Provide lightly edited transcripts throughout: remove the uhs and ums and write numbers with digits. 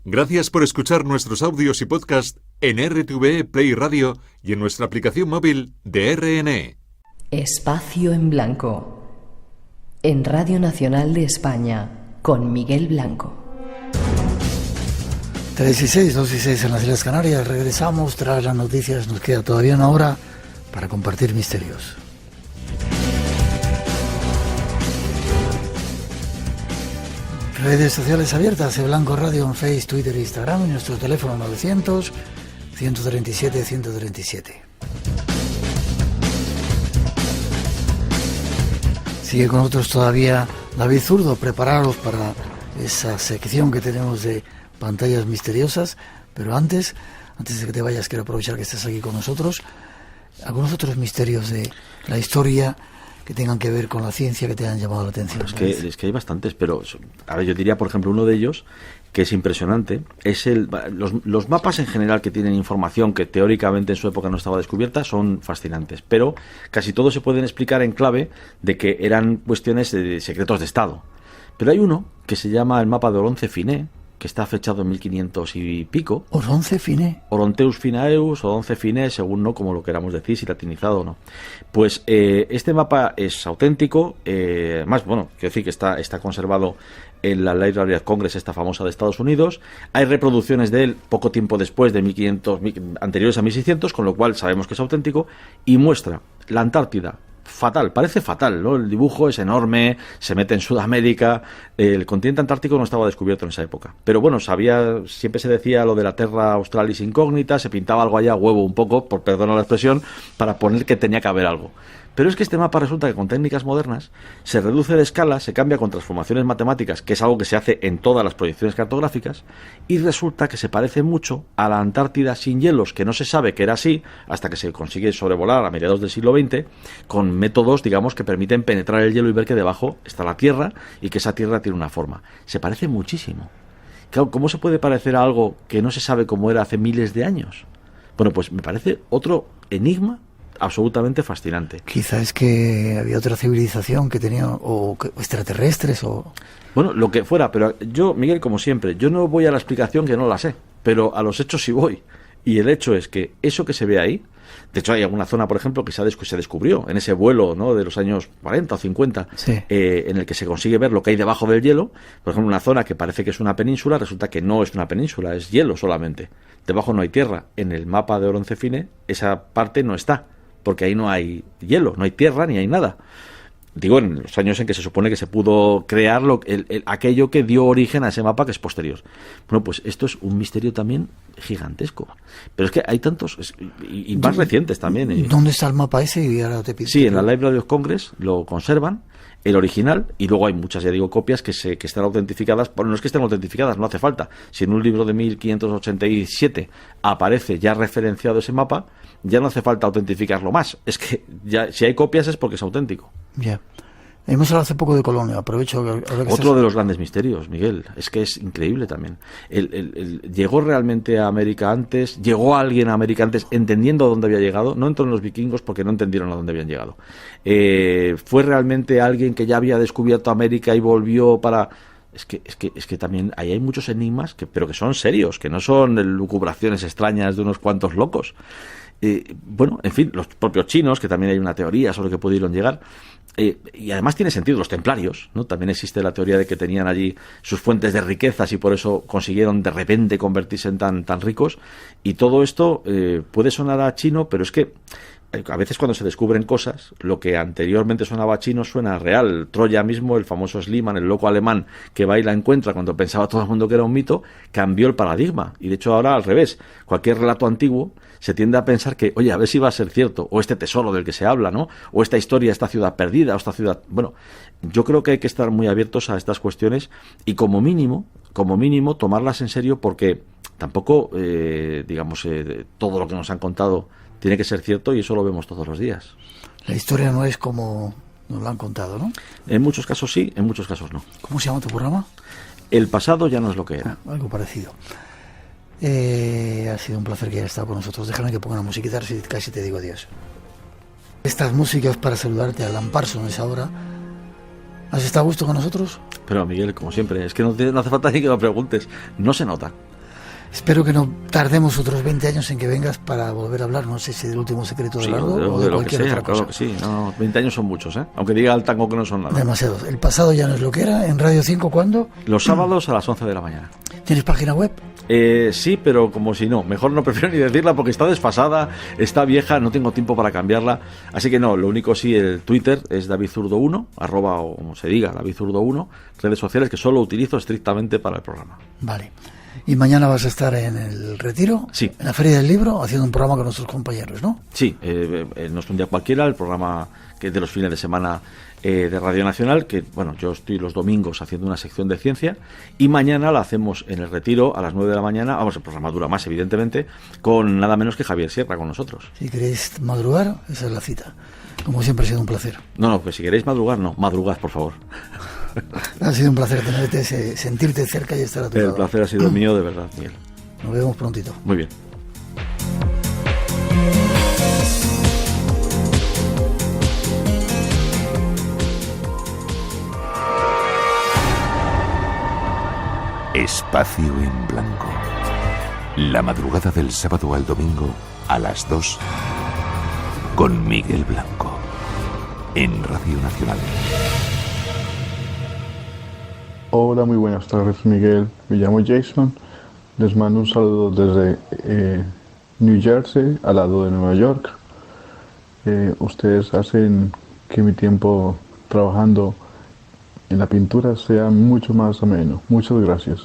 Gracias por escuchar nuestros audios y podcast en RTVE Play Radio y en nuestra aplicación móvil de RNE. Espacio en Blanco, en Radio Nacional de España, con Miguel Blanco. 3 y 6, 2 y 6 en las Islas Canarias. Regresamos tras las noticias. Nos queda todavía una hora para compartir misterios. Redes sociales abiertas, Blanco Radio en Facebook, Twitter e Instagram, y nuestro teléfono 900-137-137. Sigue con nosotros todavía David Zurdo. Prepararos para esa sección que tenemos de pantallas misteriosas, pero antes de que te vayas, quiero aprovechar que estás aquí con nosotros. Algunos otros misterios de la historia que tengan que ver con la ciencia que te han llamado la atención. Es que hay bastantes, pero a ver, yo diría, por ejemplo, uno de ellos que es impresionante, es los mapas en general que tienen información que teóricamente en su época no estaba descubierta son fascinantes, pero casi todos se pueden explicar en clave de que eran cuestiones de secretos de Estado. Pero hay uno que se llama el mapa de Oronce Finé, que está fechado en 1500 y pico. ¿Oronce Finé? Oronteus Finaeus, Oronce Finé, según no, como lo queramos decir, si latinizado o no. Pues este mapa es auténtico, más, bueno, quiero decir que está conservado en la Library of Congress, esta famosa de Estados Unidos. Hay reproducciones de él poco tiempo después de 1500, anteriores a 1600, con lo cual sabemos que es auténtico, y muestra la Antártida. Fatal, parece fatal, ¿no? El dibujo es enorme, se mete en Sudamérica, el continente antártico no estaba descubierto en esa época. Pero bueno, siempre se decía lo de la Terra Australis incógnita, se pintaba algo allá, huevo un poco, por perdón la expresión, para poner que tenía que haber algo. Pero es que este mapa resulta que con técnicas modernas se reduce de escala, se cambia con transformaciones matemáticas, que es algo que se hace en todas las proyecciones cartográficas, y resulta que se parece mucho a la Antártida sin hielos, que no se sabe que era así, hasta que se consigue sobrevolar a mediados del siglo XX, con métodos, digamos, que permiten penetrar el hielo y ver que debajo está la Tierra, y que esa Tierra tiene una forma. Se parece muchísimo. Claro, ¿cómo se puede parecer a algo que no se sabe cómo era hace miles de años? Bueno, pues me parece otro enigma absolutamente fascinante. Quizá es que había otra civilización que tenía, o extraterrestres, o... Bueno, lo que fuera, pero yo, Miguel, como siempre, yo no voy a la explicación que no la sé, pero a los hechos sí voy. Y el hecho es que eso que se ve ahí, de hecho hay alguna zona, por ejemplo, que se descubrió en ese vuelo, ¿no?, de los años 40 o 50, sí, en el que se consigue ver lo que hay debajo del hielo. Por ejemplo, una zona que parece que es una península, resulta que no es una península, es hielo solamente. Debajo no hay tierra. En el mapa de Oronce Finé esa parte no está, porque ahí no hay hielo, no hay tierra ni hay nada. Digo, en los años en que se supone que se pudo crear aquello que dio origen a ese mapa, que es posterior. Bueno, pues esto es un misterio también gigantesco. Pero es que hay tantos, y más recientes también. ¿Dónde está el mapa ese? Y ahora te pido. Sí, en la Library of Congress lo conservan, el original, y luego hay muchas, ya digo, copias que están autentificadas. Bueno, no es que estén autentificadas, no hace falta. Si en un libro de 1587 aparece ya referenciado ese mapa, ya no hace falta autentificarlo más. Es que ya, si hay copias es porque es auténtico. Ya. Hemos hablado hace poco de Colonia, aprovecho que otro de los grandes misterios, Miguel, es que es increíble también. ¿Llegó realmente a América antes? ¿Llegó alguien a América antes entendiendo a dónde había llegado? No entró en los vikingos porque no entendieron a dónde habían llegado. ¿Fue realmente alguien que ya había descubierto América y volvió para...? Es que también ahí hay muchos enigmas, pero que son serios, que no son lucubraciones extrañas de unos cuantos locos. Bueno, en fin, los propios chinos, que también hay una teoría sobre que pudieron llegar, y además tiene sentido, los templarios, ¿no? También existe la teoría de que tenían allí sus fuentes de riquezas y por eso consiguieron de repente convertirse en tan ricos, y todo esto puede sonar a chino, pero es que a veces cuando se descubren cosas, lo que anteriormente sonaba chino suena real. Troya mismo, el famoso Schliemann, el loco alemán que va y la encuentra cuando pensaba todo el mundo que era un mito, cambió el paradigma. Y de hecho ahora al revés, cualquier relato antiguo se tiende a pensar que, oye, a ver si va a ser cierto, o este tesoro del que se habla, ¿no?, o esta historia, esta ciudad perdida, o esta ciudad... Bueno, yo creo que hay que estar muy abiertos a estas cuestiones y como mínimo tomarlas en serio, porque tampoco, todo lo que nos han contado tiene que ser cierto, y eso lo vemos todos los días. La historia no es como nos lo han contado, ¿no? En muchos casos sí, en muchos casos no. ¿Cómo se llama tu programa? El pasado ya no es lo que era. Algo parecido. Ha sido un placer que hayas estado con nosotros. Déjame que ponga una musiquita, casi te digo adiós. Estas músicas para saludarte a Alan Parsons ahora. ¿Has estado a gusto con nosotros? Pero Miguel, como siempre, es que no hace falta ni que lo preguntes. No se nota. Espero que no tardemos otros 20 años en que vengas para volver a hablar, no sé si del último secreto del largo o de cualquier otra cosa. Claro que sí, no, 20 años son muchos, ¿eh? Aunque diga el tango que no son nada. Demasiados. El pasado ya no es lo que era. ¿En Radio 5 cuándo? Los sábados a las 11 de la mañana. ¿Tienes página web? Sí, pero como si no. Mejor no, prefiero ni decirla porque está desfasada, está vieja, no tengo tiempo para cambiarla. Así que no, lo único sí, el Twitter es DavidZurdo1, @ o como se diga, DavidZurdo1, redes sociales que solo utilizo estrictamente para el programa. Vale. ¿Y mañana vas a estar en el Retiro? Sí. En la Feria del Libro, haciendo un programa con nuestros compañeros, ¿no? Sí, no es un día cualquiera, el programa que es de los fines de semana de Radio Nacional, que bueno, yo estoy los domingos haciendo una sección de ciencia y mañana la hacemos en el Retiro a las 9 de la mañana, vamos, el programa dura más evidentemente, con nada menos que Javier Sierra con nosotros. Si queréis madrugar, esa es la cita. Como siempre ha sido un placer. No, pues si queréis madrugar, no, madrugad por favor. Ha sido un placer tenerte, sentirte cerca y estar a tu lado. El placer ha sido mío, de verdad, Miguel. Nos vemos prontito. Muy bien. Espacio en Blanco. La madrugada del sábado al domingo a las 2 con Miguel Blanco en Radio Nacional. Hola, muy buenas tardes, Miguel. Me llamo Jason. Les mando un saludo desde New Jersey, al lado de Nueva York. Ustedes hacen que mi tiempo trabajando en la pintura sea mucho más ameno. Muchas gracias.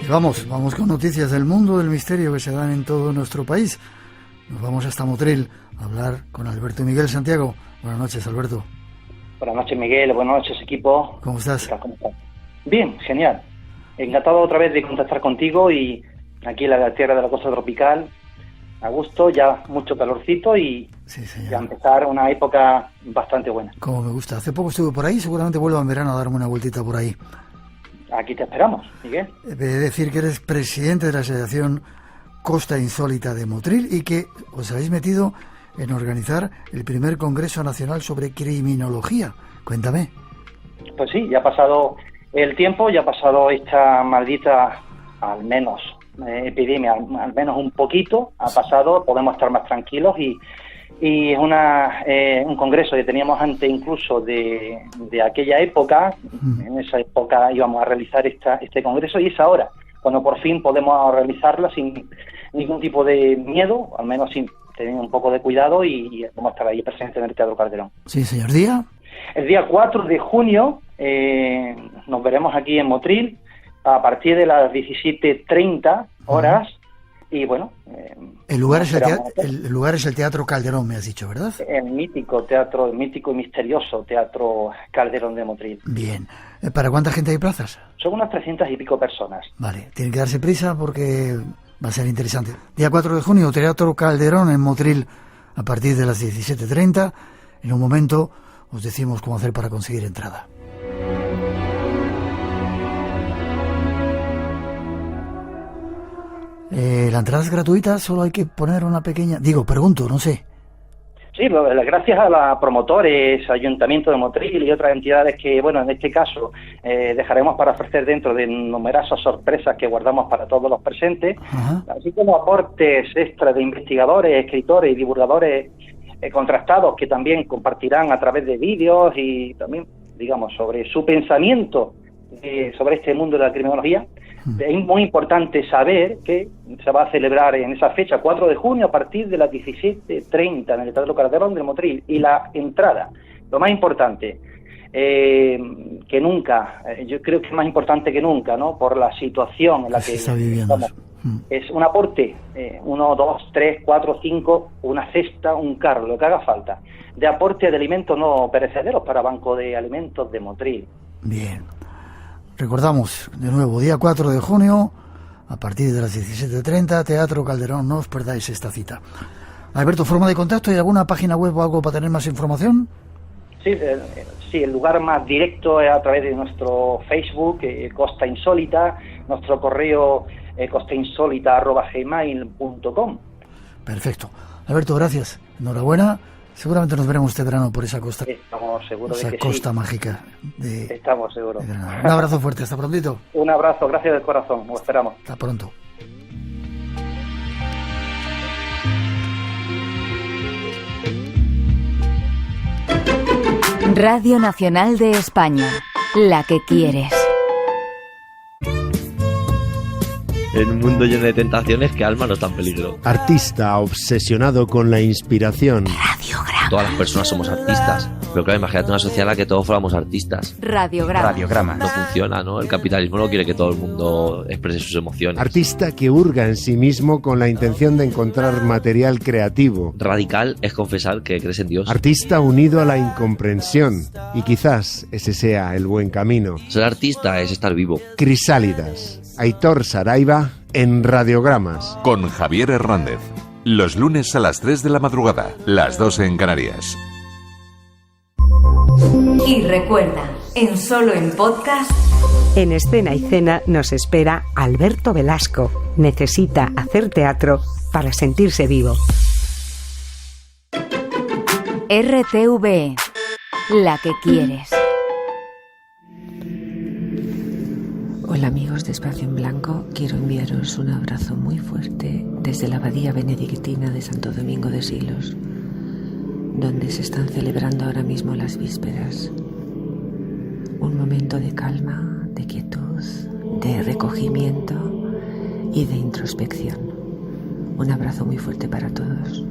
Y vamos con noticias del mundo del misterio que se dan en todo nuestro país. Nos vamos hasta Motril a hablar con Alberto y Miguel Santiago. Buenas noches, Alberto. Buenas noches, Miguel. Buenas noches, equipo. ¿Cómo estás? ¿Cómo estás? Bien, genial. Encantado otra vez de contactar contigo y aquí en la tierra de la costa tropical. A gusto, ya mucho calorcito y sí, señor, ya empezar una época bastante buena. Como me gusta. Hace poco estuve por ahí, seguramente vuelvo en verano a darme una vueltita por ahí. Aquí te esperamos, Miguel. He de decir que eres presidente de la Asociación Costa Insólita de Motril y que os habéis metido en organizar el primer Congreso Nacional sobre Criminología. Cuéntame. Pues sí, ya ha pasado el tiempo, ya ha pasado esta maldita, al menos, epidemia, al menos un poquito, ha pasado, podemos estar más tranquilos y es un congreso que teníamos antes incluso de aquella época. En esa época íbamos a realizar este congreso y es ahora, cuando por fin podemos realizarla sin ningún tipo de miedo, al menos sin tener un poco de cuidado y vamos a estar ahí presentes en el Teatro Calderón. Sí, señor. ¿Día? El día 4 de junio nos veremos aquí en Motril a partir de las 17:30 horas. Y bueno, el lugar es el Teatro Calderón, me has dicho, ¿verdad? El mítico y misterioso Teatro Calderón de Motril. Bien. ¿Para cuánta gente hay plazas? Son unas 300 y pico personas. Vale, tienen que darse prisa porque va a ser interesante. Día 4 de junio, Teatro Calderón en Motril a partir de las 17:30. En un momento os decimos cómo hacer para conseguir entrada. La entrada es gratuita, solo hay que poner una pequeña... pregunto, no sé. Sí, gracias a los promotores, Ayuntamiento de Motril y otras entidades que, bueno, en este caso dejaremos para ofrecer dentro de numerosas sorpresas que guardamos para todos los presentes, así como aportes extras de investigadores, escritores y divulgadores contrastados que también compartirán a través de vídeos y también, digamos, sobre su pensamiento sobre este mundo de la criminología. Es muy importante saber que se va a celebrar en esa fecha, 4 de junio, a partir de las 17:30 en el Teatro Calderón de Motril. Y la entrada, lo más importante, que nunca, yo creo que es más importante que nunca, ¿no? Por la situación en la que está viviendo. Es un aporte, 1, 2, 3, 4, 5, una cesta, un carro, lo que haga falta, de aporte de alimentos no perecederos para Banco de Alimentos de Motril. Bien. Recordamos, de nuevo, día 4 de junio, a partir de las 17:30, Teatro Calderón, no os perdáis esta cita. Alberto, ¿forma de contacto y alguna página web o algo para tener más información? Sí, el lugar más directo es a través de nuestro Facebook, Costa Insólita, nuestro correo costainsólita@gmail.com. Perfecto. Alberto, gracias. Enhorabuena. Seguramente nos veremos este verano por esa costa. Estamos seguros de esa que costa sí. mágica de Estamos seguros. Granada. Un abrazo fuerte, hasta prontito. Un abrazo, gracias del corazón, os esperamos. Hasta pronto. Radio Nacional de España, la que quieres. En un mundo lleno de tentaciones, ¿qué alma no está en peligro? Artista obsesionado con la inspiración. Radiograma. Todas las personas somos artistas. Pero claro, imagínate una sociedad en la que todos fuéramos artistas. Radiograma. No funciona, ¿no? El capitalismo no quiere que todo el mundo exprese sus emociones. Artista que hurga en sí mismo con la intención de encontrar material creativo. Radical es confesar que crees en Dios. Artista unido a la incomprensión. Y quizás ese sea el buen camino. Ser artista es estar vivo. Crisálidas. Aitor Saraiva en Radiogramas. Con Javier Hernández. Los lunes a las 3 de la madrugada, las 2 en Canarias. Y recuerda, Solo en Podcast. En Escena y Cena nos espera Alberto Velasco. Necesita hacer teatro para sentirse vivo. RTV, la que quieres. Hola amigos de Espacio en Blanco, quiero enviaros un abrazo muy fuerte desde la Abadía Benedictina de Santo Domingo de Silos, donde se están celebrando ahora mismo las vísperas. Un momento de calma, de quietud, de recogimiento y de introspección. Un abrazo muy fuerte para todos.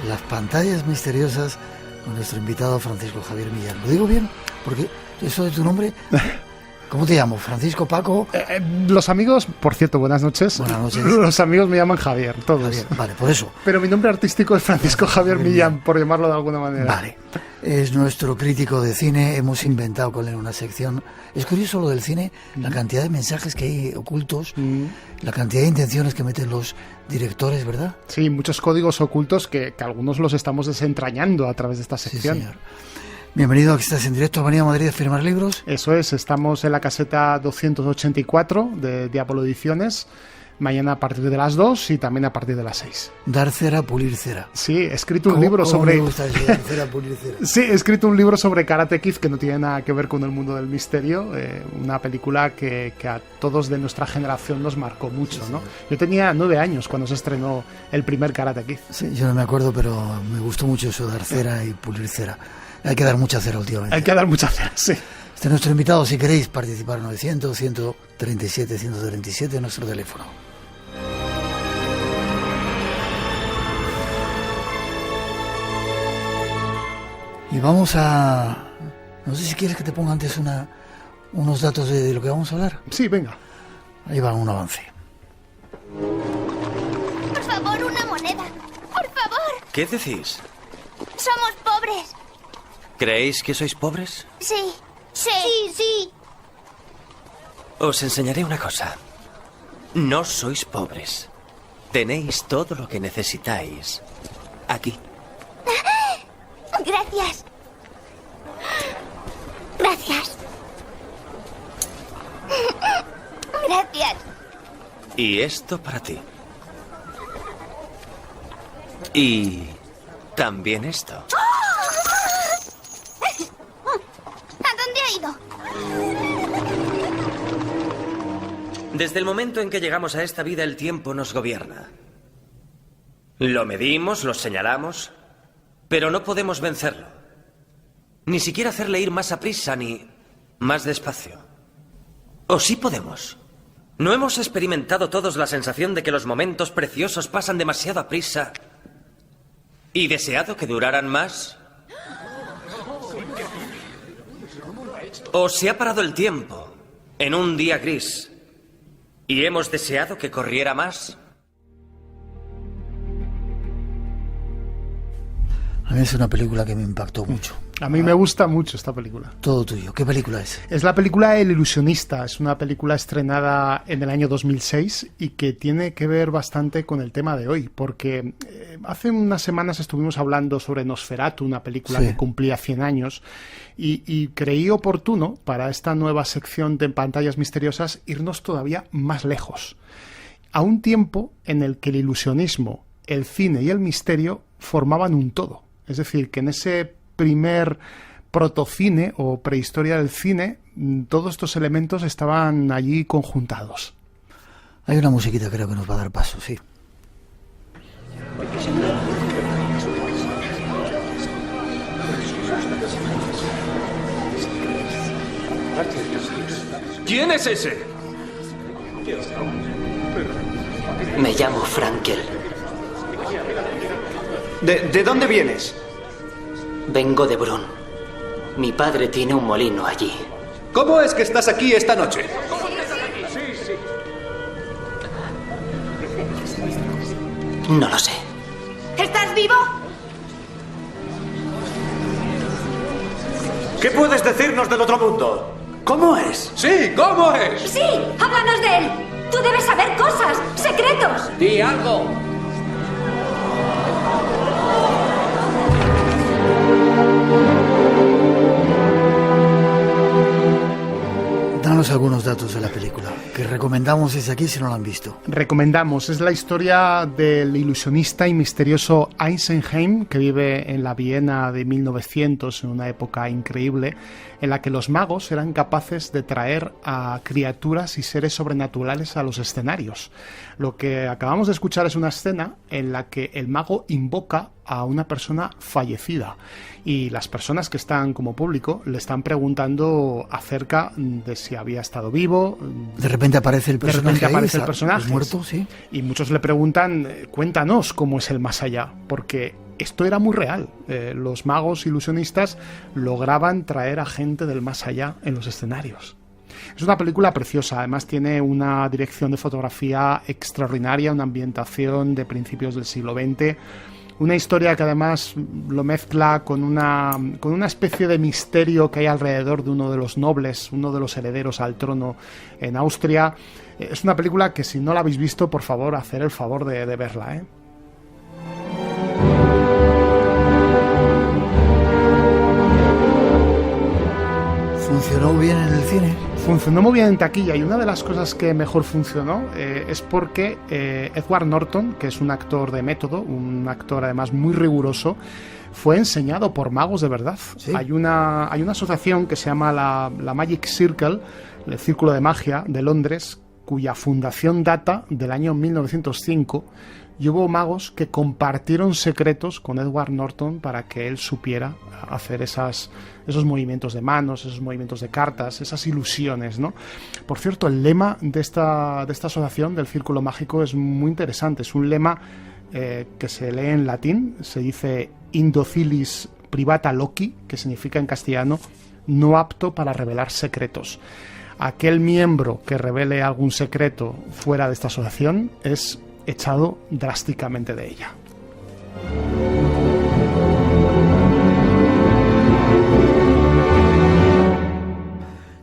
Las pantallas misteriosas con nuestro invitado Francisco Javier Millán. ¿Lo digo bien? Porque eso de tu nombre... ¿Cómo te llamo? ¿Francisco, Paco? Los amigos, por cierto, buenas noches. Buenas noches. Los amigos me llaman Javier, todos. Javier, vale, por eso. Pero mi nombre artístico es Francisco Javier Millán, por llamarlo de alguna manera. Vale. Es nuestro crítico de cine, hemos inventado con él una sección. Es curioso lo del cine, la cantidad de mensajes que hay ocultos, la cantidad de intenciones que meten los directores, ¿verdad? Sí, muchos códigos ocultos que algunos los estamos desentrañando a través de esta sección. Sí, señor. Bienvenido, aquí estás en directo a Avenida Madrid a firmar libros. Eso es, estamos en la caseta 284 de Diablo Ediciones, mañana a partir de las 2 y también a partir de las 6. Dar cera, pulir cera. Sí, he escrito un libro sobre... me gusta eso, dar cera, pulir cera. Sí, he escrito un libro sobre Karate Kid que no tiene nada que ver con el mundo del misterio, una película que a todos de nuestra generación nos marcó mucho, ¿no? Yo tenía 9 años cuando se estrenó el primer Karate Kid. Sí, yo no me acuerdo, pero me gustó mucho eso, dar cera y pulir cera. Hay que dar mucha cera últimamente. Hay que dar mucha cera, sí. Este es nuestro invitado, si queréis participar, 900-137-137, nuestro teléfono. Y vamos a... No sé si quieres que te ponga antes unos datos de lo que vamos a hablar. Sí, venga. Ahí va un avance. Por favor, una moneda. Por favor. ¿Qué decís? Somos pobres. ¿Creéis que sois pobres? Sí. Sí. Os enseñaré una cosa. No sois pobres. Tenéis todo lo que necesitáis aquí. Gracias. Gracias. Gracias. Y esto para ti. Y también esto. ¿A dónde ha ido? Desde el momento en que llegamos a esta vida, el tiempo nos gobierna. Lo medimos, lo señalamos, pero no podemos vencerlo. Ni siquiera hacerle ir más a prisa ni más despacio. ¿O sí podemos? ¿No hemos experimentado todos la sensación de que los momentos preciosos pasan demasiado a prisa y deseado que duraran más? ¿O se ha parado el tiempo en un día gris y hemos deseado que corriera más? A mí es una película que me impactó mucho. A mí me gusta mucho esta película. Todo tuyo. ¿Qué película es? Es la película El ilusionista. Es una película estrenada en el año 2006 y que tiene que ver bastante con el tema de hoy, porque hace unas semanas estuvimos hablando sobre Nosferatu, una película que cumplía 100 años, y creí oportuno para esta nueva sección de Pantallas Misteriosas irnos todavía más lejos, a un tiempo en el que el ilusionismo, el cine y el misterio formaban un todo. Es decir, que en ese primer protocine o prehistoria del cine, todos estos elementos estaban allí conjuntados. Hay una musiquita, creo que nos va a dar paso, sí. ¿Quién es ese? Me llamo Frankel. ¿De dónde vienes? Vengo de Brunn. Mi padre tiene un molino allí. ¿Cómo es que estás aquí esta noche? No lo sé. ¿Estás vivo? ¿Qué puedes decirnos del otro mundo? ¿Cómo es? Sí, ¿cómo es? Sí, háblanos de él. Tú debes saber cosas, secretos. Di algo. Danos algunos datos de la película, que recomendamos desde aquí si no la han visto. Recomendamos, es la historia del ilusionista y misterioso Eisenheim, que vive en la Viena de 1900, en una época increíble, en la que los magos eran capaces de traer a criaturas y seres sobrenaturales a los escenarios. Lo que acabamos de escuchar es una escena en la que el mago invoca a una persona fallecida y las personas que están como público le están preguntando acerca de si había estado vivo. De repente aparece el personaje, muerto, sí. Y muchos le preguntan, cuéntanos cómo es el más allá, porque esto era muy real. Los magos ilusionistas lograban traer a gente del más allá en los escenarios. Es una película preciosa, además tiene una dirección de fotografía extraordinaria, una ambientación de principios del siglo XX, una historia que además lo mezcla con una especie de misterio que hay alrededor de uno de los nobles, uno de los herederos al trono en Austria. Es una película que si no la habéis visto, por favor, hacer el favor de verla, ¿eh? ¿Funcionó bien en el cine? Funcionó muy bien en taquilla, y una de las cosas que mejor funcionó es porque Edward Norton, que es un actor de método, un actor además muy riguroso, fue enseñado por magos de verdad. ¿Sí? Hay una asociación que se llama la Magic Circle, el Círculo de Magia de Londres, cuya fundación data del año 1905, y hubo magos que compartieron secretos con Edward Norton para que él supiera hacer esos movimientos de manos, esos movimientos de cartas, esas ilusiones, ¿no? Por cierto, el lema de esta asociación del Círculo Mágico es muy interesante. Es un lema que se lee en latín, se dice Indocilis privata loci, que significa en castellano no apto para revelar secretos. Aquel miembro que revele algún secreto fuera de esta asociación es echado drásticamente de ella.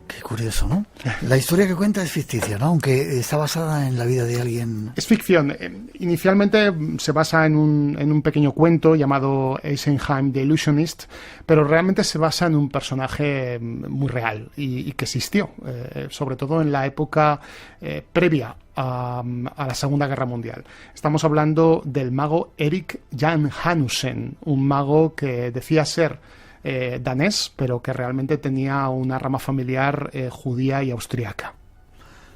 Qué curioso, ¿no? La historia que cuenta es ficticia, ¿no? Aunque está basada en la vida de alguien. Es ficción. Inicialmente se basa en un pequeño cuento llamado Eisenheim the Illusionist, pero realmente se basa en un personaje muy real y que existió, sobre todo en la época previa a la Segunda Guerra Mundial. Estamos hablando del mago Erik Jan Hanussen, un mago que decía ser danés, pero que realmente tenía una rama familiar judía y austriaca.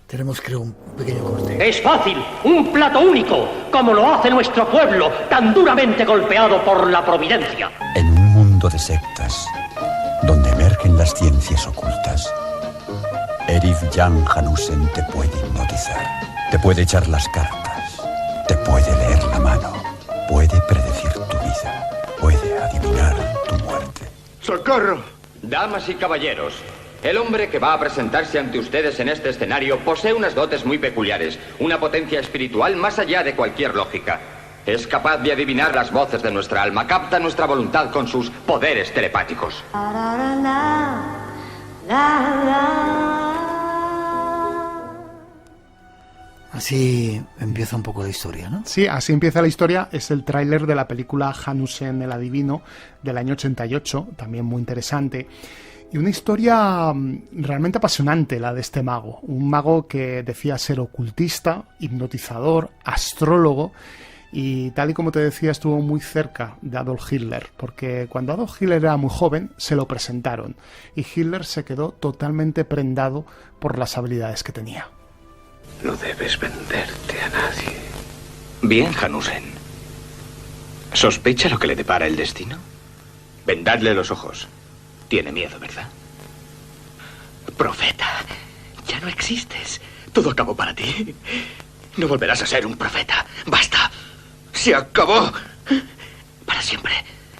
Tenemos, creo, un pequeño corte. Es fácil, un plato único, como lo hace nuestro pueblo, tan duramente golpeado por la providencia. En un mundo de sectas, donde emergen las ciencias ocultas, Erik Jan Hanussen te puede hipnotizar, te puede echar las cartas, te puede leer la mano, puede predecir tu vida, puede adivinar tu muerte. ¡Socorro! Damas y caballeros, el hombre que va a presentarse ante ustedes en este escenario posee unas dotes muy peculiares, una potencia espiritual más allá de cualquier lógica. Es capaz de adivinar las voces de nuestra alma, capta nuestra voluntad con sus poderes telepáticos. Así empieza un poco la historia, ¿no? Sí, así empieza la historia. Es el tráiler de la película Hanusen el Adivino del año 88, también muy interesante. Y una historia realmente apasionante, la de este mago. Un mago que decía ser ocultista, hipnotizador, astrólogo, y tal y como te decía, estuvo muy cerca de Adolf Hitler, porque cuando Adolf Hitler era muy joven, se lo presentaron, y Hitler se quedó totalmente prendado por las habilidades que tenía. No debes venderte a nadie. Bien, Hanusen. ¿Sospecha lo que le depara el destino? Vendadle los ojos. Tiene miedo, ¿verdad? Profeta, ya no existes. Todo acabó para ti. No volverás a ser un profeta. ¡Basta! ¡Se acabó! Para siempre.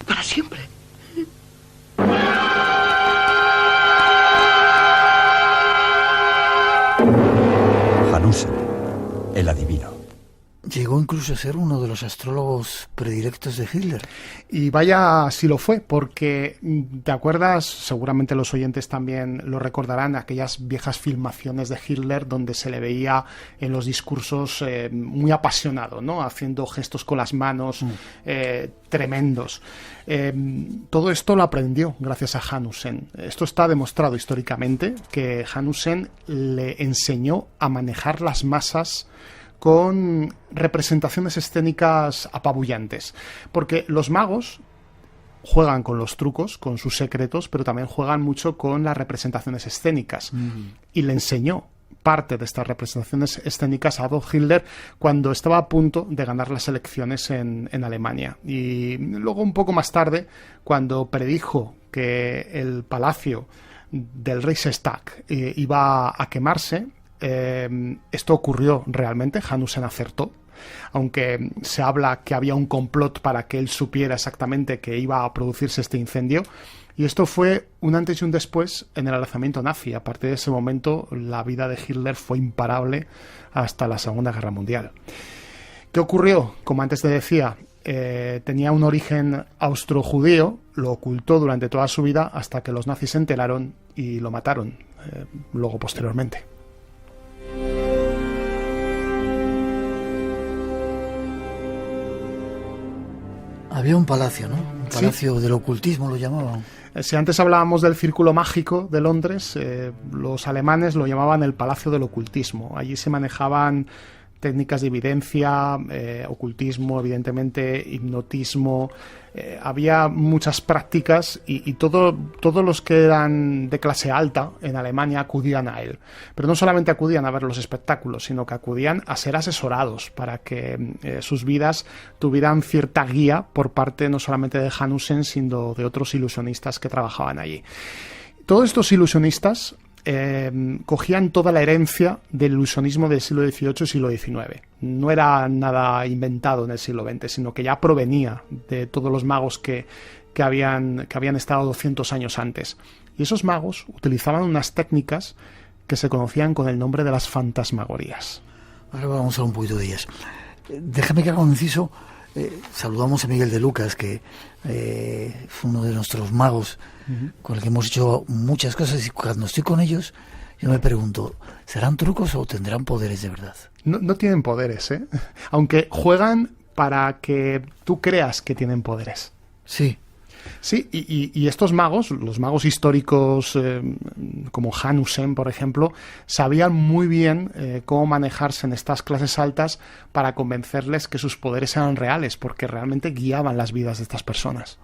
Para siempre. Hanusen, el adivino. Llegó incluso a ser uno de los astrólogos predilectos de Hitler. Y vaya si lo fue, porque ¿te acuerdas? Seguramente los oyentes también lo recordarán, aquellas viejas filmaciones de Hitler donde se le veía en los discursos muy apasionado, ¿no? Haciendo gestos con las manos tremendos. Todo esto lo aprendió gracias a Hanusen. Esto está demostrado históricamente, que Hanusen le enseñó a manejar las masas con representaciones escénicas apabullantes, porque los magos juegan con los trucos, con sus secretos, pero también juegan mucho con las representaciones escénicas, y le enseñó parte de estas representaciones escénicas a Adolf Hitler cuando estaba a punto de ganar las elecciones en Alemania. Y luego, un poco más tarde, cuando predijo que el palacio del Reichstag iba a quemarse, esto ocurrió realmente. Hanusen acertó, aunque se habla que había un complot para que él supiera exactamente que iba a producirse este incendio, y esto fue un antes y un después en el alzamiento nazi. A partir de ese momento la vida de Hitler fue imparable hasta la Segunda Guerra Mundial. ¿Qué ocurrió? Como antes te decía, tenía un origen austro-judío, lo ocultó durante toda su vida hasta que los nazis se enteraron y lo mataron luego posteriormente. Había un palacio, ¿no? Un palacio del ocultismo lo llamaban. Si antes hablábamos del Círculo Mágico de Londres, los alemanes lo llamaban el Palacio del Ocultismo. Allí se manejaban técnicas de evidencia, ocultismo, evidentemente, hipnotismo. Había muchas prácticas y todos los que eran de clase alta en Alemania acudían a él. Pero no solamente acudían a ver los espectáculos, sino que acudían a ser asesorados para que sus vidas tuvieran cierta guía por parte no solamente de Hanusen, sino de otros ilusionistas que trabajaban allí. Todos estos ilusionistas cogían toda la herencia del ilusionismo del siglo XVIII y siglo XIX. No era nada inventado en el siglo XX, sino que ya provenía de todos los magos que habían estado 200 años antes. Y esos magos utilizaban unas técnicas que se conocían con el nombre de las fantasmagorías. Ahora vamos a hablar un poquito de ellas. Déjame que haga un inciso. Saludamos a Miguel de Lucas, que fue uno de nuestros magos con el que hemos hecho muchas cosas, y cuando estoy con ellos yo me pregunto, ¿serán trucos o tendrán poderes de verdad? No tienen poderes, aunque juegan para que tú creas que tienen poderes. Sí. Sí, y estos magos, los magos históricos como Hanusen, por ejemplo, sabían muy bien cómo manejarse en estas clases altas para convencerles que sus poderes eran reales, porque realmente guiaban las vidas de estas personas.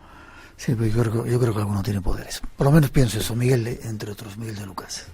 Sí, pero yo creo que alguno tiene poderes. Por lo menos pienso eso, Miguel, entre otros, Miguel de Lucas.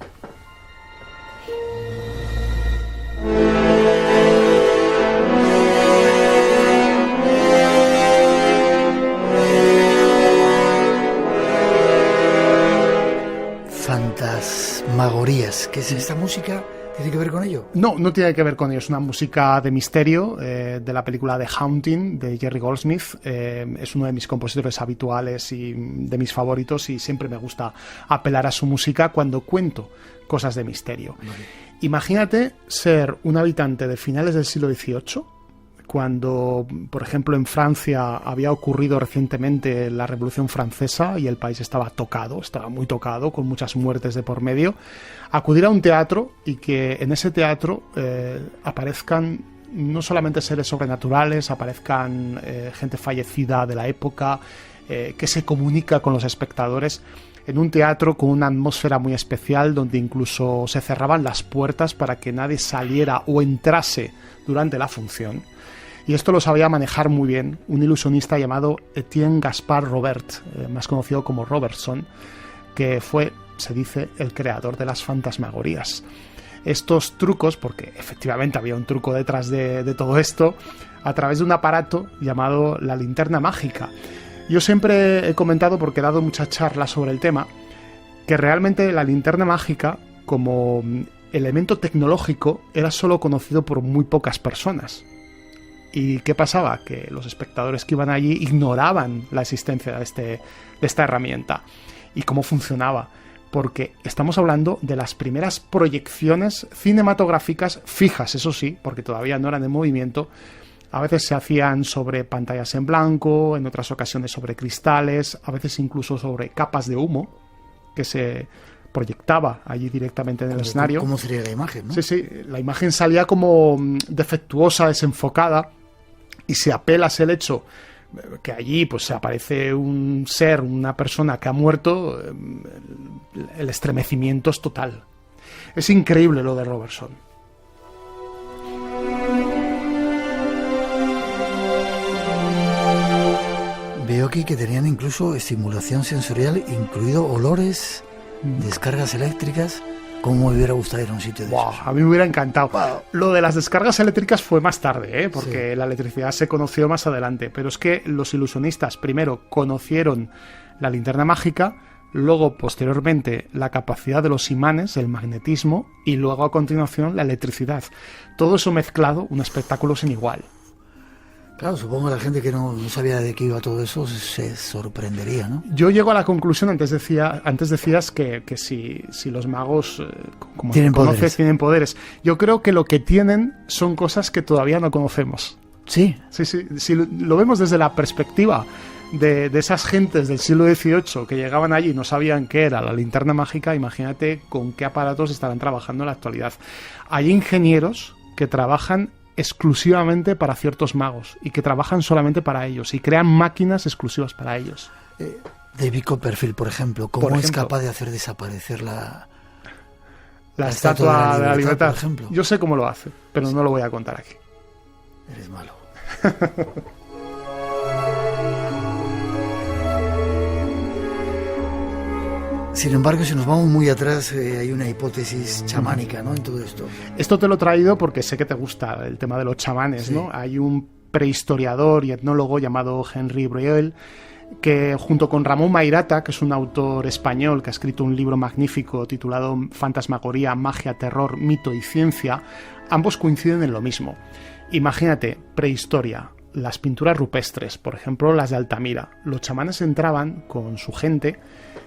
Fantasmagorías. ¿Qué es esta música? ¿Tiene que ver con ello? No tiene que ver con ello. Es una música de misterio de la película The Haunting de Jerry Goldsmith. Es uno de mis compositores habituales y de mis favoritos, y siempre me gusta apelar a su música cuando cuento cosas de misterio. Vale. Imagínate ser un habitante de finales del siglo XVIII cuando, por ejemplo, en Francia había ocurrido recientemente la Revolución Francesa y el país estaba muy tocado, con muchas muertes de por medio, acudir a un teatro y que en ese teatro aparezcan no solamente seres sobrenaturales, aparezcan gente fallecida de la época, que se comunica con los espectadores, en un teatro con una atmósfera muy especial donde incluso se cerraban las puertas para que nadie saliera o entrase durante la función. Y esto lo sabía manejar muy bien un ilusionista llamado Etienne Gaspard Robert, más conocido como Robertson, que fue, se dice, el creador de las fantasmagorías. Estos trucos, porque efectivamente había un truco detrás de todo esto, a través de un aparato llamado la linterna mágica. Yo siempre he comentado, porque he dado muchas charlas sobre el tema, que realmente la linterna mágica, como elemento tecnológico, era solo conocido por muy pocas personas. ¿Y qué pasaba? Que los espectadores que iban allí ignoraban la existencia de esta herramienta y cómo funcionaba. Porque estamos hablando de las primeras proyecciones cinematográficas fijas, eso sí, porque todavía no eran en movimiento. A veces se hacían sobre pantallas en blanco, en otras ocasiones sobre cristales, a veces incluso sobre capas de humo que se proyectaba allí directamente en el escenario. ¿Cómo sería la imagen, no? Sí, la imagen salía como defectuosa, desenfocada, y si apelas el hecho que allí pues aparece un ser, una persona que ha muerto, el estremecimiento es total. Es increíble lo de Robertson. Veo aquí que tenían incluso estimulación sensorial, incluido olores, descargas eléctricas. ¿Cómo me hubiera gustado ir a un sitio de esos? A mí me hubiera encantado. Lo de las descargas eléctricas fue más tarde, porque sí, la electricidad se conoció más adelante. Pero es que los ilusionistas primero conocieron la linterna mágica, luego posteriormente la capacidad de los imanes, el magnetismo, y luego a continuación la electricidad. Todo eso mezclado, un espectáculo sin igual. Claro, supongo que la gente que no sabía de qué iba todo eso se sorprendería, ¿no? Yo llego a la conclusión, antes decías que si los magos, como tienen conoces, poderes. Tienen poderes. Yo creo que lo que tienen son cosas que todavía no conocemos. ¿Sí? Sí. Si lo vemos desde la perspectiva de esas gentes del siglo XVIII que llegaban allí y no sabían qué era la linterna mágica, imagínate con qué aparatos estarán trabajando en la actualidad. Hay ingenieros que trabajan exclusivamente para ciertos magos y que trabajan solamente para ellos y crean máquinas exclusivas para ellos. David Copperfield, por ejemplo, ¿cómo es capaz de hacer desaparecer la estatua de la libertad? Por ejemplo? Yo sé cómo lo hace, pero no lo voy a contar aquí. Eres malo. Sin embargo, si nos vamos muy atrás, hay una hipótesis chamánica, ¿no?, en todo esto. Esto te lo he traído porque sé que te gusta el tema de los chamanes, sí, ¿no? Hay un prehistoriador y etnólogo llamado Henry Breuil que, junto con Ramón Mairata, que es un autor español que ha escrito un libro magnífico titulado Fantasmagoría, Magia, Terror, Mito y Ciencia, ambos coinciden en lo mismo. Imagínate, prehistoria, las pinturas rupestres, por ejemplo las de Altamira. Los chamanes entraban con su gente,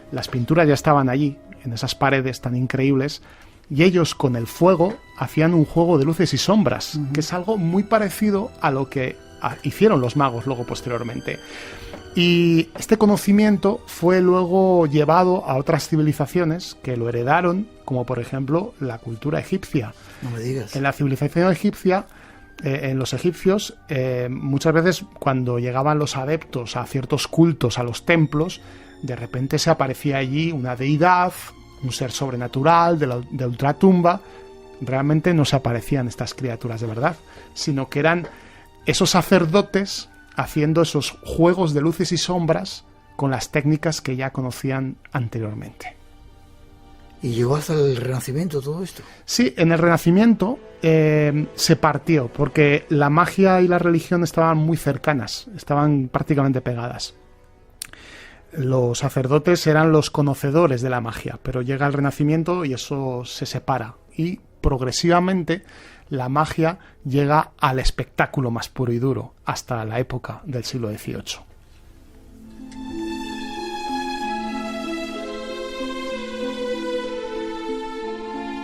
las pinturas ya estaban allí, en esas paredes tan increíbles, y ellos con el fuego hacían un juego de luces y sombras, que es algo muy parecido a lo que hicieron los magos luego posteriormente. Y este conocimiento fue luego llevado a otras civilizaciones que lo heredaron, como por ejemplo la cultura egipcia. No me digas. En la civilización egipcia, en los egipcios, muchas veces cuando llegaban los adeptos a ciertos cultos, a los templos, de repente se aparecía allí una deidad, un ser sobrenatural de ultratumba. Realmente no se aparecían estas criaturas de verdad, sino que eran esos sacerdotes haciendo esos juegos de luces y sombras con las técnicas que ya conocían anteriormente. ¿Y llegó hasta el Renacimiento todo esto? Sí, en el Renacimiento se partió, porque la magia y la religión estaban muy cercanas, estaban prácticamente pegadas. Los sacerdotes eran los conocedores de la magia, pero llega el Renacimiento y eso se separa. Y progresivamente la magia llega al espectáculo más puro y duro, hasta la época del siglo XVIII.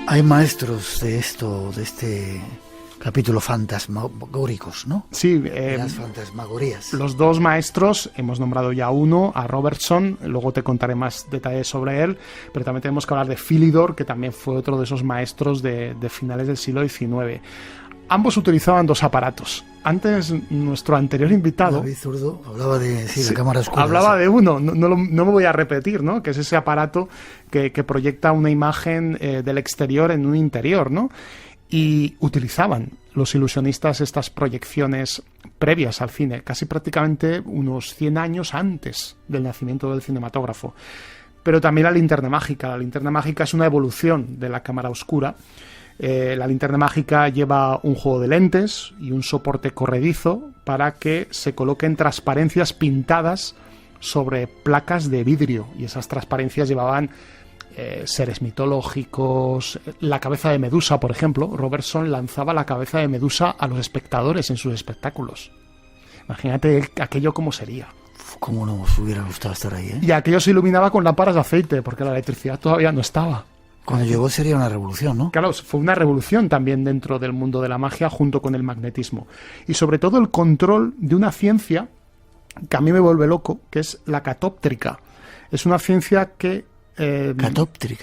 Hay maestros de esto, de este capítulos fantasmagóricos, ¿no? Sí, las fantasmagorías. Los dos maestros, hemos nombrado ya uno, a Robertson, luego te contaré más detalles sobre él, pero también tenemos que hablar de Philidor, que también fue otro de esos maestros de finales del siglo XIX. Ambos utilizaban dos aparatos. Antes, nuestro anterior invitado... David Zurdo hablaba de la cámara oscura. Hablaba de uno, no me voy a repetir, ¿no? Que es ese aparato que proyecta una imagen del exterior en un interior, ¿no? Y utilizaban los ilusionistas estas proyecciones previas al cine, casi prácticamente unos 100 años antes del nacimiento del cinematógrafo. Pero también la linterna mágica. La linterna mágica es una evolución de la cámara oscura. La linterna mágica lleva un juego de lentes y un soporte corredizo para que se coloquen transparencias pintadas sobre placas de vidrio, y esas transparencias llevaban seres mitológicos, la cabeza de Medusa, por ejemplo. Robertson lanzaba la cabeza de Medusa a los espectadores en sus espectáculos. Imagínate aquello cómo sería. Cómo nos hubiera gustado estar ahí, ¿eh? Y aquello se iluminaba con lámparas de aceite, porque la electricidad todavía no estaba. Cuando llegó sería una revolución, ¿no? Claro, fue una revolución también dentro del mundo de la magia junto con el magnetismo. Y sobre todo el control de una ciencia que a mí me vuelve loco, que es la catóptrica. Es una ciencia que...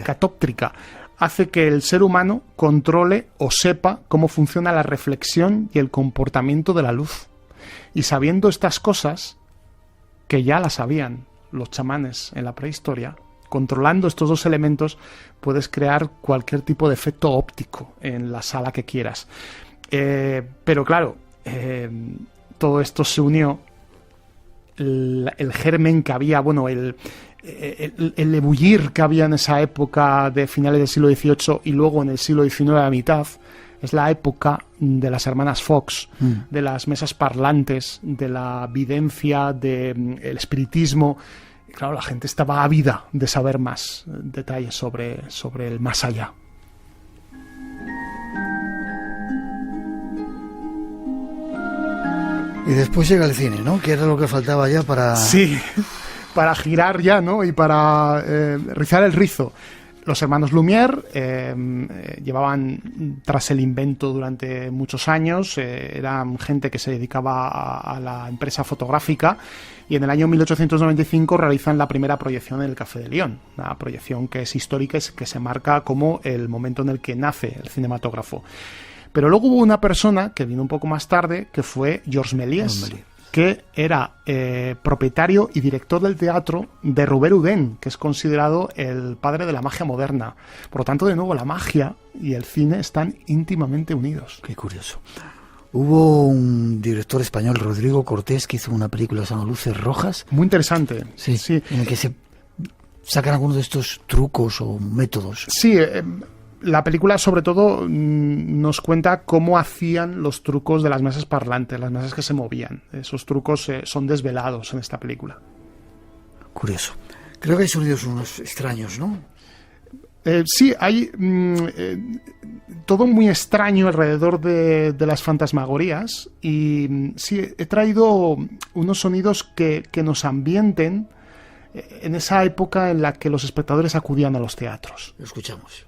Catóptrica. Hace que el ser humano controle o sepa cómo funciona la reflexión y el comportamiento de la luz. Y sabiendo estas cosas, que ya las sabían los chamanes en la prehistoria, controlando estos dos elementos puedes crear cualquier tipo de efecto óptico en la sala que quieras. Pero claro, todo esto se unió, el germen que había, bueno, el ebullir que había en esa época de finales del siglo XVIII y luego en el siglo XIX a mitad, es la época de las hermanas Fox, de las mesas parlantes, de la videncia, del espiritismo. Claro, la gente estaba ávida de saber más detalles sobre el más allá. Y después llega el cine, ¿no? Que era lo que faltaba ya para... Sí, para girar ya, ¿no? Y para rizar el rizo. Los hermanos Lumière llevaban tras el invento durante muchos años, eran gente que se dedicaba a la empresa fotográfica, y en el año 1895 realizan la primera proyección en el Café de Lyon, una proyección que es histórica y que se marca como el momento en el que nace el cinematógrafo. Pero luego hubo una persona que vino un poco más tarde, que fue Georges Méliès, que era propietario y director del teatro de Robert Houdin, que es considerado el padre de la magia moderna. Por lo tanto, de nuevo, la magia y el cine están íntimamente unidos. Qué curioso. Hubo un director español, Rodrigo Cortés, que hizo una película llamada Luces Rojas. Muy interesante. Sí, sí. En el que se sacan algunos de estos trucos o métodos. Sí, la película sobre todo nos cuenta cómo hacían los trucos de las mesas parlantes, las mesas que se movían. Esos trucos son desvelados en esta película. Curioso. Creo que hay sonidos unos extraños, ¿no? Sí, hay todo muy extraño alrededor de las fantasmagorías, y sí, he traído unos sonidos que nos ambienten en esa época en la que los espectadores acudían a los teatros. Lo escuchamos.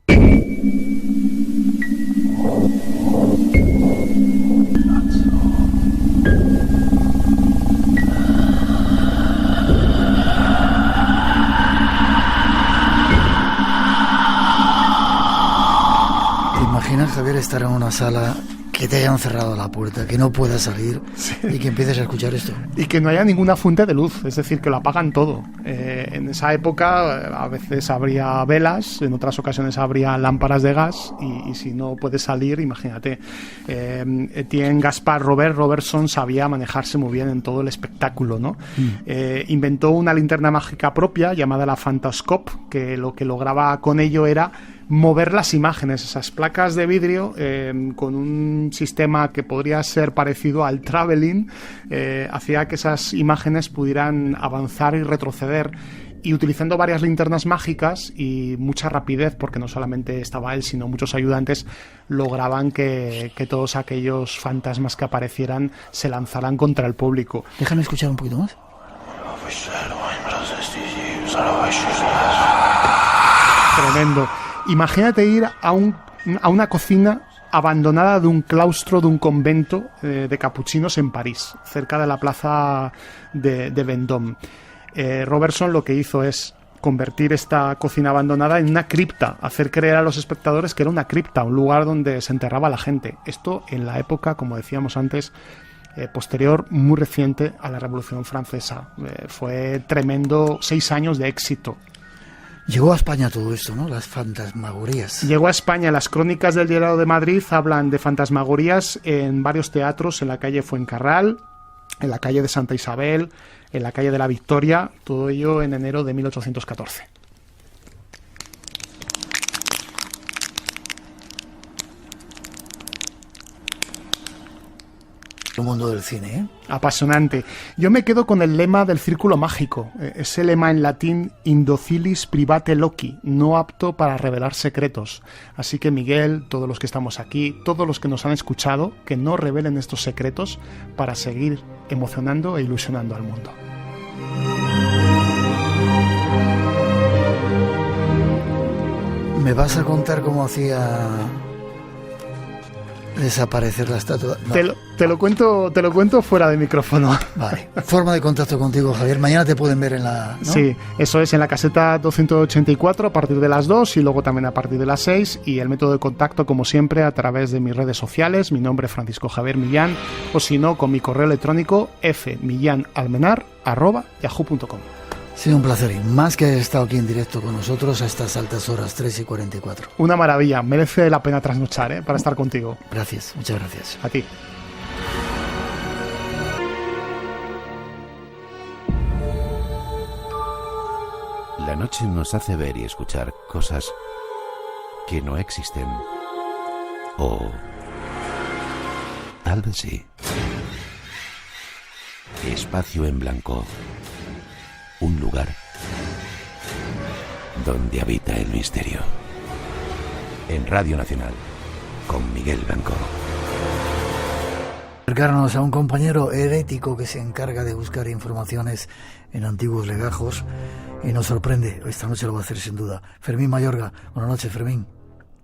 ¿Te imaginas, Javier, estar en una sala, que te hayan cerrado la puerta, que no puedas salir, sí, y que empieces a escuchar esto? Y que no haya ninguna fuente de luz, es decir, que lo apagan todo. En esa época a veces habría velas, en otras ocasiones habría lámparas de gas, y si no puedes salir, imagínate. Etienne Gaspard Robertson sabía manejarse muy bien en todo el espectáculo, ¿no? Inventó una linterna mágica propia llamada la Fantascope, que lo que lograba con ello era mover las imágenes, esas placas de vidrio, con un sistema que podría ser parecido al traveling, hacía que esas imágenes pudieran avanzar y retroceder, y utilizando varias linternas mágicas y mucha rapidez, porque no solamente estaba él, sino muchos ayudantes, lograban que todos aquellos fantasmas que aparecieran se lanzaran contra el público. Déjame escuchar un poquito más. Tremendo. Imagínate ir a una cocina abandonada de un claustro de un convento de capuchinos en París, cerca de la plaza de Vendôme. Robertson lo que hizo es convertir esta cocina abandonada en una cripta, hacer creer a los espectadores que era una cripta, un lugar donde se enterraba la gente. Esto en la época, como decíamos antes, posterior, muy reciente a la Revolución Francesa. Fue tremendo, 6 años de éxito. Llegó a España todo esto, ¿no? Las fantasmagorías. Llegó a España. Las crónicas del Diario de Madrid hablan de fantasmagorías en varios teatros, en la calle Fuencarral, en la calle de Santa Isabel, en la calle de la Victoria, todo ello en enero de 1814. El mundo del cine, ¿eh? Apasionante. Yo me quedo con el lema del círculo mágico. Ese lema en latín, indocilis private loci, no apto para revelar secretos. Así que Miguel, todos los que estamos aquí, todos los que nos han escuchado, que no revelen estos secretos para seguir emocionando e ilusionando al mundo. ¿Me vas a contar cómo hacía desaparecer la estatua? No. Te lo cuento fuera de micrófono. Vale. Forma de contacto contigo, Javier. Mañana te pueden ver en la... ¿no? Sí, eso es en la caseta 284 a partir de las 2 y luego también a partir de las 6. Y el método de contacto, como siempre, a través de mis redes sociales. Mi nombre es Francisco Javier Millán. O si no, con mi correo electrónico fmillanalmenar@yahoo.com. Sí, un placer. Y más que hayas estado aquí en directo con nosotros a estas altas horas, 3:44. Una maravilla. Merece la pena trasnochar, para estar contigo. Gracias. Muchas gracias. A ti. La noche nos hace ver y escuchar cosas que no existen. O tal vez sí. Espacio en blanco. Un lugar donde habita el misterio. En Radio Nacional, con Miguel Blanco. Acercarnos a un compañero herético que se encarga de buscar informaciones en antiguos legajos y nos sorprende. Esta noche lo va a hacer sin duda. Fermín Mayorga. Buenas noches, Fermín.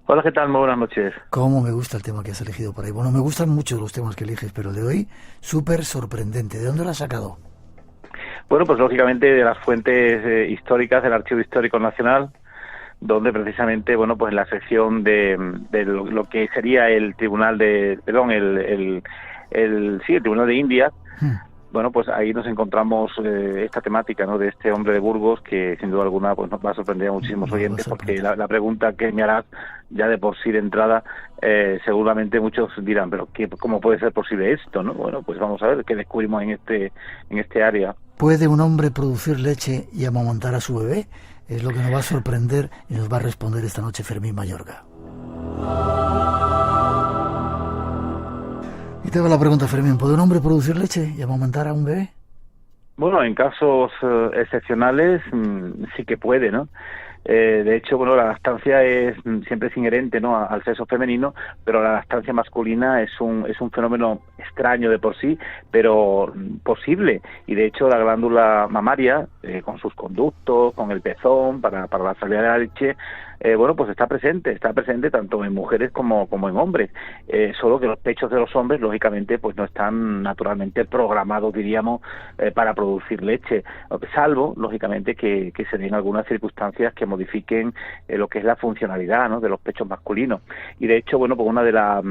Hola, ¿qué tal? Muy buenas noches. Cómo me gusta el tema que has elegido por ahí. Bueno, me gustan mucho los temas que eliges, pero el de hoy, súper sorprendente. ¿De dónde lo has sacado? Bueno, pues lógicamente de las fuentes históricas del Archivo Histórico Nacional, donde precisamente, bueno, pues en la sección de lo que sería el Tribunal el Tribunal de Indias, bueno, pues ahí nos encontramos esta temática, ¿no?, de este hombre de Burgos que sin duda alguna pues nos va a sorprender a muchísimos oyentes, porque la pregunta que me harás ya de por sí de entrada, seguramente muchos dirán, pero ¿cómo puede ser posible esto, no? Bueno, pues vamos a ver qué descubrimos en este área. ¿Puede un hombre producir leche y amamantar a su bebé? Es lo que nos va a sorprender y nos va a responder esta noche Fermín Mayorga. Y te hago la pregunta, Fermín, ¿puede un hombre producir leche y amamantar a un bebé? Bueno, en casos excepcionales sí que puede, ¿no? De hecho, bueno, la lactancia siempre es inherente, ¿no?, al sexo femenino, pero la lactancia masculina es un fenómeno extraño de por sí, pero posible. Y de hecho, la glándula mamaria, con sus conductos, con el pezón para la salida de la leche, bueno, pues está presente tanto en mujeres como en hombres, solo que los pechos de los hombres, lógicamente, pues no están naturalmente programados, diríamos, para producir leche, salvo, lógicamente, que se den algunas circunstancias que modifiquen lo que es la funcionalidad, ¿no?, de los pechos masculinos. Y de hecho, bueno, pues una de las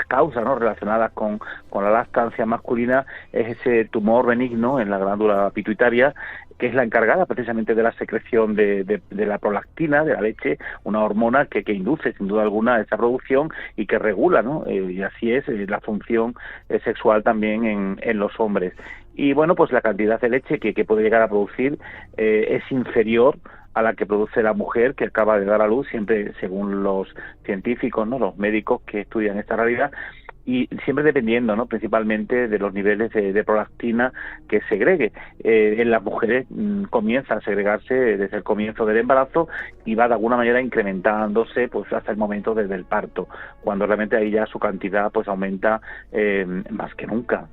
causas, ¿no?, relacionadas con la lactancia masculina es ese tumor benigno en la glándula pituitaria, que es la encargada precisamente de la secreción de la prolactina, de la leche, una hormona que induce sin duda alguna esa producción y que regula, ¿no? Y así es la función sexual también en los hombres. Y bueno, pues la cantidad de leche que puede llegar a producir es inferior a la que produce la mujer que acaba de dar a luz, siempre según los científicos, ¿no?, los médicos que estudian esta realidad, y siempre dependiendo, ¿no?, principalmente de los niveles de prolactina que segregue. En las mujeres comienza a segregarse desde el comienzo del embarazo y va de alguna manera incrementándose pues hasta el momento desde el parto, cuando realmente ahí ya su cantidad pues aumenta más que nunca.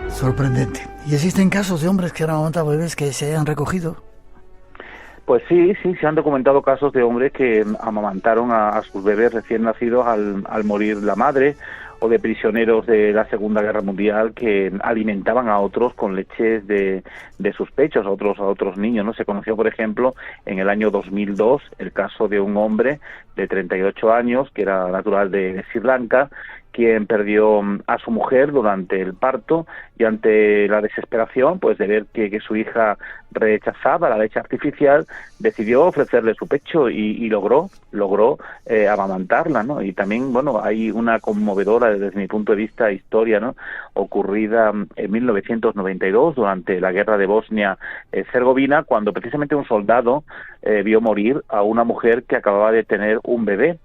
Sorprendente. ¿Y existen casos de hombres que han amamantado bebés que se hayan recogido? Pues sí, se han documentado casos de hombres que amamantaron a sus bebés recién nacidos al morir la madre, o de prisioneros de la Segunda Guerra Mundial que alimentaban a otros con leches de sus pechos, a otros niños, ¿no? Se conoció, por ejemplo, en el año 2002 el caso de un hombre de 38 años que era natural de Sri Lanka, quien perdió a su mujer durante el parto, y ante la desesperación pues de ver que su hija rechazaba la leche artificial, decidió ofrecerle su pecho y logró amamantarla, ¿no? Y también, bueno, hay una conmovedora, desde mi punto de vista, historia, ¿no?, ocurrida en 1992 durante la guerra de Bosnia-Herzegovina, cuando precisamente un soldado vio morir a una mujer que acababa de tener un bebé.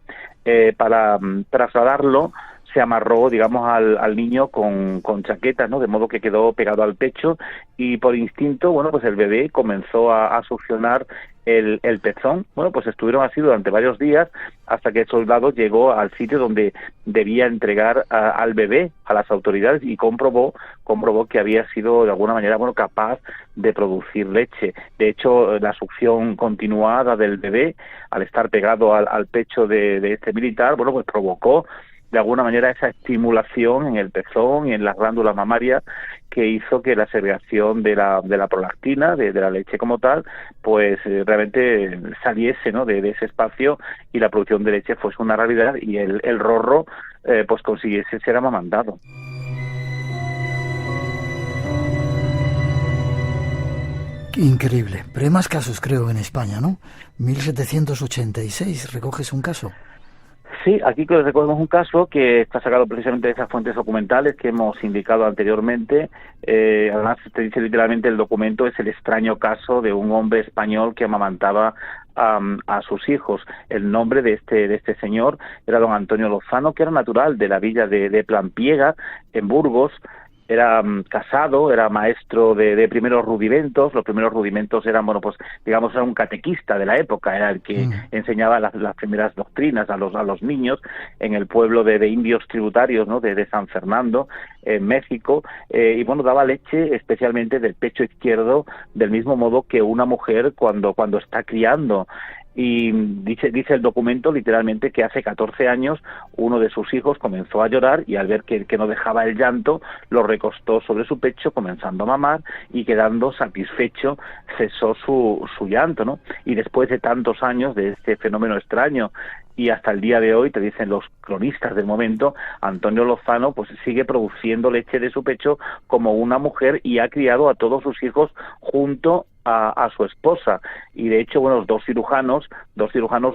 Para trasladarlo, se amarró, digamos, al niño con chaquetas, ¿no?, de modo que quedó pegado al pecho, y por instinto, bueno, pues el bebé comenzó a succionar el pezón. Bueno, pues estuvieron así durante varios días hasta que el soldado llegó al sitio donde debía entregar al bebé a las autoridades y comprobó que había sido de alguna manera, bueno, capaz de producir leche. De hecho, la succión continuada del bebé, al estar pegado al pecho de este militar, bueno, pues provocó de alguna manera esa estimulación en el pezón y en las glándulas mamarias que hizo que la segregación de la prolactina, de la leche como tal, pues realmente saliese, ¿no?, de ese espacio, y la producción de leche fuese una realidad, y el rorro pues consiguiese ser amamantado. Increíble. Pero hay más casos, creo, en España, ¿no? 1786, recoges un caso. Sí, aquí recordemos un caso que está sacado precisamente de esas fuentes documentales que hemos indicado anteriormente. Además, te dice literalmente el documento, es el extraño caso de un hombre español que amamantaba a sus hijos. El nombre de este señor era don Antonio Lozano, que era natural de la villa de Plampiega, en Burgos. Era casado, era maestro de primeros rudimentos. Los primeros rudimentos eran, bueno, pues digamos, era un catequista de la época, era el que enseñaba las primeras doctrinas a los niños en el pueblo de indios tributarios, ¿no?, de San Fernando, en México, y bueno, daba leche especialmente del pecho izquierdo, del mismo modo que una mujer cuando está criando. Y dice el documento literalmente que hace 14 años uno de sus hijos comenzó a llorar, y al ver que no dejaba el llanto, lo recostó sobre su pecho, comenzando a mamar, y quedando satisfecho cesó su llanto, ¿no? Y después de tantos años de este fenómeno extraño, y hasta el día de hoy, te dicen los cronistas del momento, Antonio Lozano pues sigue produciendo leche de su pecho como una mujer, y ha criado a todos sus hijos junto a su esposa. Y de hecho, bueno, dos cirujanos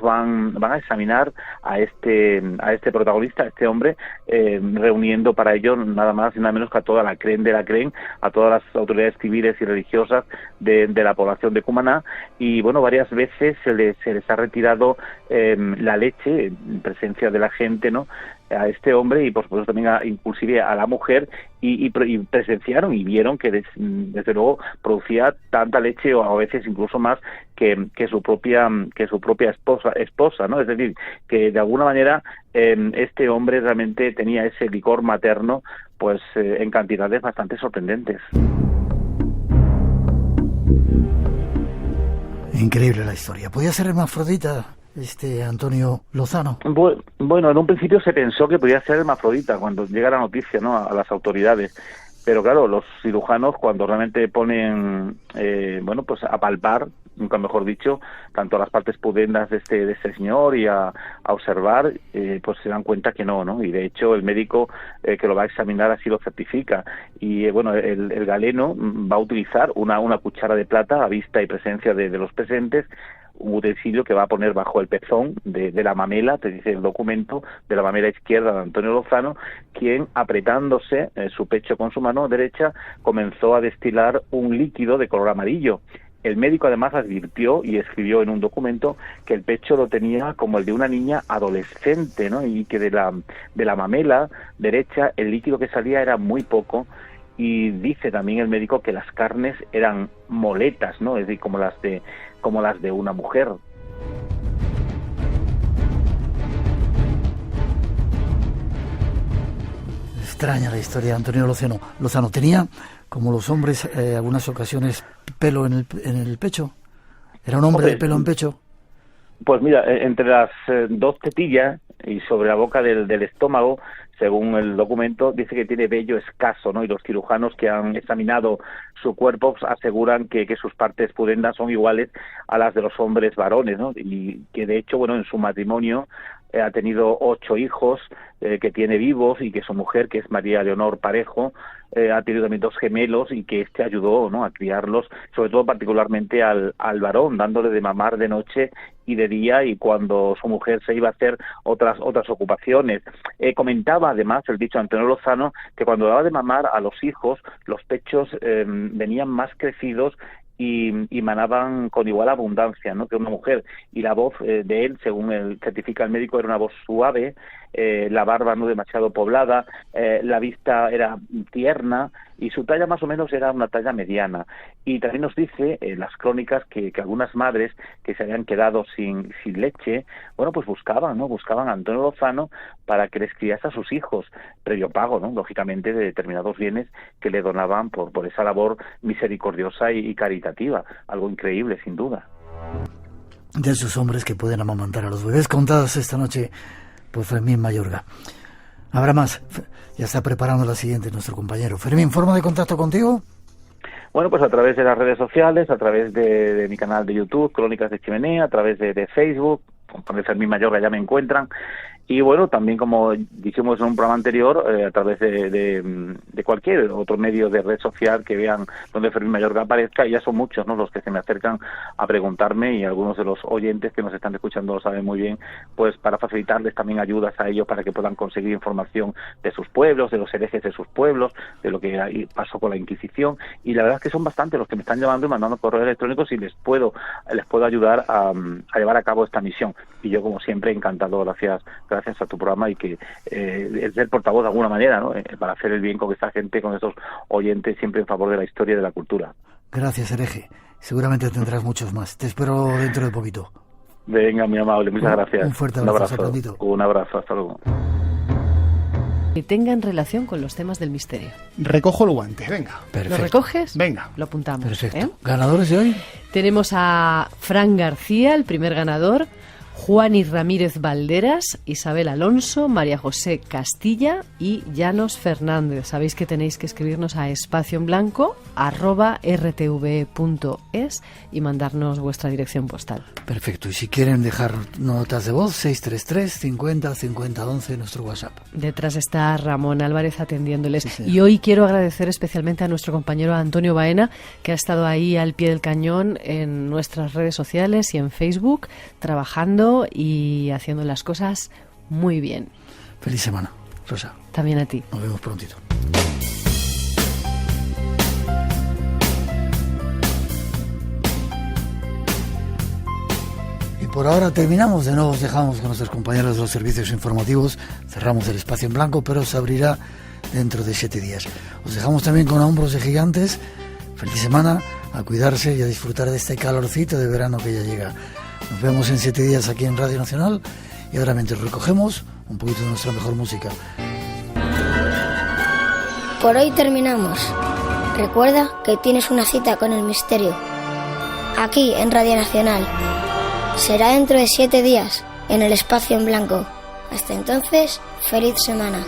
van a examinar a este protagonista, a este hombre, reuniendo para ello nada más y nada menos que a toda la creen de la creen, a todas las autoridades civiles y religiosas de la población de Cumaná. Y bueno, varias veces se les ha retirado la leche en presencia de la gente, ¿no?, a este hombre, y por supuesto también inclusive a la mujer, y presenciaron y vieron que desde luego producía tanta leche, o a veces incluso más que su propia esposa, ¿no? Es decir, que de alguna manera este hombre realmente tenía ese licor materno pues en cantidades bastante sorprendentes. Increíble la historia. ¿Podía ser hermafrodita Antonio Lozano? Bueno, en un principio se pensó que podía ser hermafrodita cuando llega la noticia, ¿no?, a las autoridades. Pero claro, los cirujanos, cuando realmente ponen, bueno, pues a palpar, nunca mejor dicho, tanto las partes pudendas de este señor y a observar, pues se dan cuenta que no. Y de hecho el médico que lo va a examinar así lo certifica. Y bueno, el galeno va a utilizar una cuchara de plata a vista y presencia de los presentes, un utensilio que va a poner bajo el pezón de la mamela, te dice el documento, de la mamela izquierda de Antonio Lozano, quien, apretándose su pecho con su mano derecha, comenzó a destilar un líquido de color amarillo. El médico además advirtió y escribió en un documento que el pecho lo tenía como el de una niña adolescente, ¿no?, y que de la mamela derecha el líquido que salía era muy poco. Y dice también el médico que las carnes eran moletas, ¿no?, es decir, como las de una mujer. Extraña la historia de Antonio Lozano. ¿Tenía, como los hombres, algunas ocasiones pelo en el pecho? ¿Era un hombre de pelo en pecho? Pues mira, entre las dos tetillas y sobre la boca del estómago, según el documento, dice que tiene vello escaso, ¿no? Y los cirujanos que han examinado su cuerpo aseguran que sus partes pudendas son iguales a las de los hombres varones, ¿no? Y que de hecho, bueno, en su matrimonio ha tenido 8 hijos que tiene vivos, y que su mujer, que es María Leonor Parejo, ha tenido también 2 gemelos, y que ayudó, ¿no?, a criarlos, sobre todo particularmente al varón, dándole de mamar de noche y de día, y cuando su mujer se iba a hacer otras ocupaciones. Comentaba además el dicho Antonio Lozano que cuando daba de mamar a los hijos, los pechos venían más crecidos y manaban con igual abundancia, ¿no?, que una mujer, y la voz de él, según certifica el médico, era una voz suave, la barba no demasiado poblada, la vista era tierna, y su talla más o menos era una talla mediana. Y también nos dice las crónicas que algunas madres que se habían quedado sin leche, bueno, pues buscaban a Antonio Lozano para que les criase a sus hijos, previo pago, ¿no?, lógicamente, de determinados bienes que le donaban por esa labor misericordiosa y caritativa. Algo increíble, sin duda. De esos hombres que pueden amamantar a los bebés, contadas esta noche por Fermín Mayorga. Habrá más. Ya está preparando la siguiente nuestro compañero. Fermín, ¿forma de contacto contigo? Bueno, pues a través de las redes sociales, a través de mi canal de YouTube, Crónicas de Chimenea, a través de Facebook, con el Fermín Mayorga ya me encuentran. Y bueno, también, como dijimos en un programa anterior, a través de cualquier otro medio de red social que vean donde Fermín Mayorga aparezca, y ya son muchos, ¿no?, los que se me acercan a preguntarme, y algunos de los oyentes que nos están escuchando lo saben muy bien, pues para facilitarles también ayudas a ellos para que puedan conseguir información de sus pueblos, de los herejes de sus pueblos, de lo que ahí pasó con la Inquisición. Y la verdad es que son bastantes los que me están llamando y mandando correos electrónicos, y les puedo ayudar a llevar a cabo esta misión. Y yo, como siempre, encantado, gracias a tu programa, y que es el portavoz de alguna manera, ¿no?, para hacer el bien con esta gente, con estos oyentes, siempre en favor de la historia y de la cultura. Gracias, hereje. Seguramente tendrás muchos más. Te espero dentro de poquito. Venga, mi amable, muchas gracias. Un fuerte abrazo. Un abrazo, hasta luego. Que tengan relación con los temas del misterio. Recojo el guante, venga. Perfecto. ¿Lo recoges? Venga. Lo apuntamos. Perfecto. ¿Ganadores de hoy? Tenemos a Fran García, el primer ganador, Juani Ramírez Valderas, Isabel Alonso, María José Castilla y Llanos Fernández. Sabéis que tenéis que escribirnos a espacioenblanco@rtve.es y mandarnos vuestra dirección postal. Perfecto. Y si quieren dejar notas de voz, 633 50 50 11, nuestro WhatsApp. Detrás está Ramón Álvarez atendiéndoles. Sí, y hoy quiero agradecer especialmente a nuestro compañero Antonio Baena, que ha estado ahí al pie del cañón en nuestras redes sociales y en Facebook, trabajando y haciendo las cosas muy bien. Feliz semana, Rosa. También a ti. Nos vemos prontito. Y por ahora terminamos. De nuevo os dejamos con nuestros compañeros de los servicios informativos. Cerramos el espacio en blanco, pero se abrirá dentro de 7 días. Os dejamos también con A Hombros de Gigantes. Feliz semana, a cuidarse y a disfrutar de este calorcito de verano que ya llega. Nos vemos en 7 días aquí en Radio Nacional, y ahora mientras recogemos un poquito de nuestra mejor música. Por hoy terminamos. Recuerda que tienes una cita con el misterio, aquí en Radio Nacional. Será dentro de 7 días, en el espacio en blanco. Hasta entonces, feliz semana.